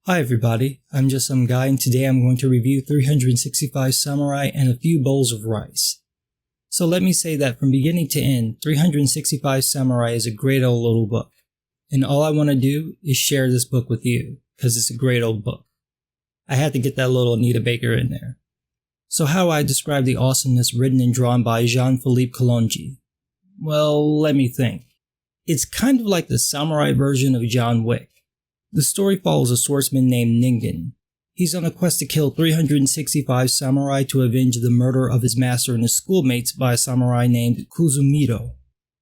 Hi everybody, I'm just some guy and today I'm going to review 365 Samurai and a few bowls of rice. So let me say that from beginning to end, 365 Samurai is a great old little book. And all I want to do is share this book with you, because it's a great old book. I had to get that little Anita Baker in there. So how I describe the awesomeness written and drawn by Jean-Philippe Kalonji? Well, let me think. It's kind of like the samurai version of John Wick. The story follows a swordsman named Ningen. He's on a quest to kill 365 samurai to avenge the murder of his master and his schoolmates by a samurai named Kuzumito.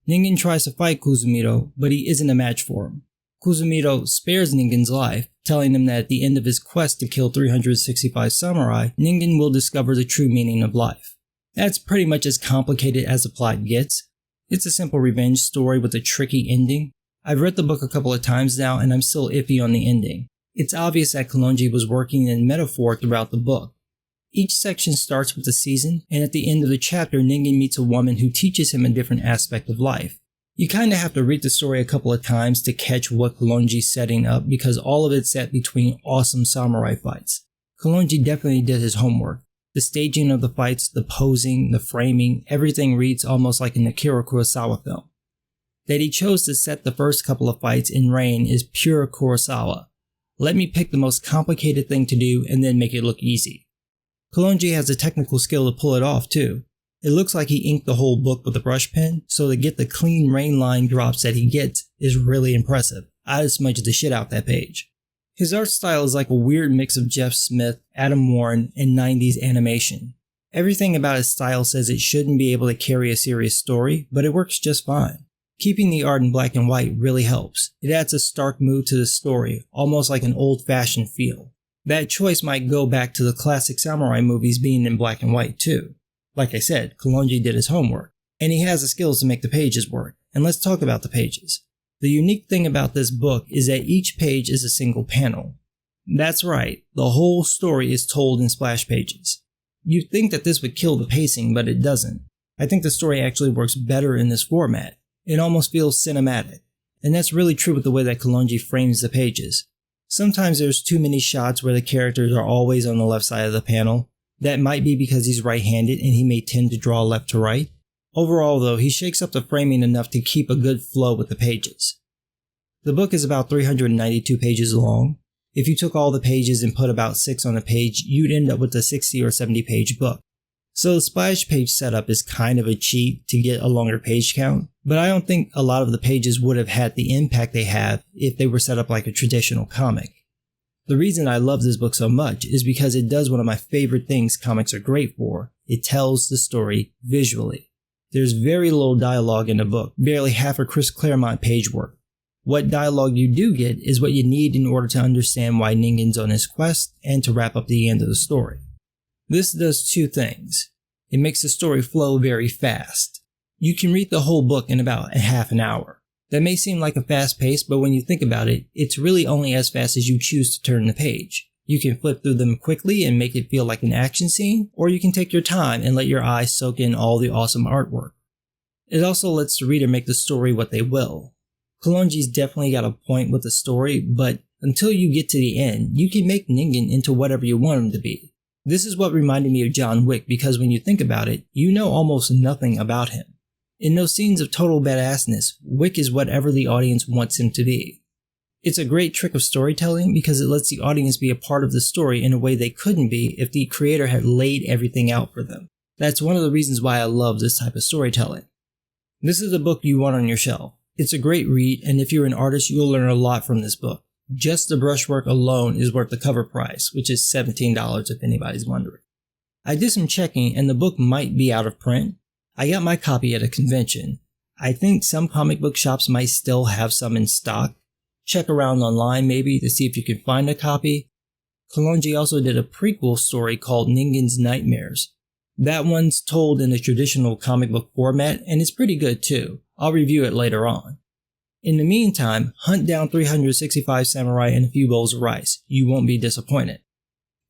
Ningen tries to fight Kuzumito, but he isn't a match for him. Kuzumito spares Ningen's life, telling him that at the end of his quest to kill 365 samurai, Ningen will discover the true meaning of life. That's pretty much as complicated as the plot gets. It's a simple revenge story with a tricky ending. I've read the book a couple of times now and I'm still iffy on the ending. It's obvious that Kalonji was working in metaphor throughout the book. Each section starts with a season, and at the end of the chapter Ningen meets a woman who teaches him a different aspect of life. You kinda have to read the story a couple of times to catch what Kalonji's setting up because all of it's set between awesome samurai fights. Kalonji definitely did his homework. The staging of the fights, the posing, the framing, everything reads almost like an Akira Kurosawa film. That he chose to set the first couple of fights in rain is pure Kurosawa. Let me pick the most complicated thing to do and then make it look easy. Kalonji has the technical skill to pull it off too. It looks like he inked the whole book with a brush pen, so to get the clean rain line drops that he gets is really impressive. I'd smudge the shit out that page. His art style is like a weird mix of Jeff Smith, Adam Warren, and 90s animation. Everything about his style says it shouldn't be able to carry a serious story, but it works just fine. Keeping the art in black and white really helps. It adds a stark mood to the story, almost like an old-fashioned feel. That choice might go back to the classic samurai movies being in black and white too. Like I said, Kalonji did his homework, and he has the skills to make the pages work, and let's talk about the pages. The unique thing about this book is that each page is a single panel. That's right, the whole story is told in splash pages. You'd think that this would kill the pacing, but it doesn't. I think the story actually works better in this format. It almost feels cinematic, and that's really true with the way that Kalonji frames the pages. Sometimes there's too many shots where the characters are always on the left side of the panel. That might be because he's right-handed and he may tend to draw left to right. Overall though, he shakes up the framing enough to keep a good flow with the pages. The book is about 392 pages long. If you took all the pages and put about 6 on a page, you'd end up with a 60 or 70 page book. So the splash page setup is kind of a cheat to get a longer page count, but I don't think a lot of the pages would have had the impact they have if they were set up like a traditional comic. The reason I love this book so much is because it does one of my favorite things comics are great for. It tells the story visually. There's very little dialogue in the book, barely half a Chris Claremont page worth. What dialogue you do get is what you need in order to understand why Ningen's on his quest and to wrap up the end of the story. This does two things. It makes the story flow very fast. You can read the whole book in about a half an hour. That may seem like a fast pace, but when you think about it, it's really only as fast as you choose to turn the page. You can flip through them quickly and make it feel like an action scene, or you can take your time and let your eyes soak in all the awesome artwork. It also lets the reader make the story what they will. Kalonji's definitely got a point with the story, but until you get to the end, you can make Ningen into whatever you want him to be. This is what reminded me of John Wick because when you think about it, you know almost nothing about him. In those scenes of total badassness, Wick is whatever the audience wants him to be. It's a great trick of storytelling because it lets the audience be a part of the story in a way they couldn't be if the creator had laid everything out for them. That's one of the reasons why I love this type of storytelling. This is a book you want on your shelf. It's a great read, and if you're an artist, you'll learn a lot from this book. Just the brushwork alone is worth the cover price, which is $17 if anybody's wondering. I did some checking and the book might be out of print. I got my copy at a convention. I think some comic book shops might still have some in stock. Check around online maybe to see if you can find a copy. Kalonji also did a prequel story called Ningen's Nightmares. That one's told in a traditional comic book format and it's pretty good too. I'll review it later on. In the meantime, hunt down 365 Samurai and a few bowls of rice. You won't be disappointed.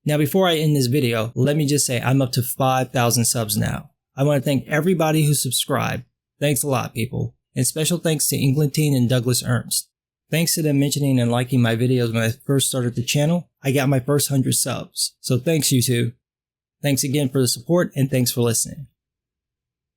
Now before I end this video, let me just say I'm up to 5,000 subs now. I want to thank everybody who subscribed. Thanks a lot, people. And special thanks to Englandine and Douglas Ernst. Thanks to them mentioning and liking my videos when I first started the channel, I got my first 100 subs. So thanks you two. Thanks again for the support and thanks for listening.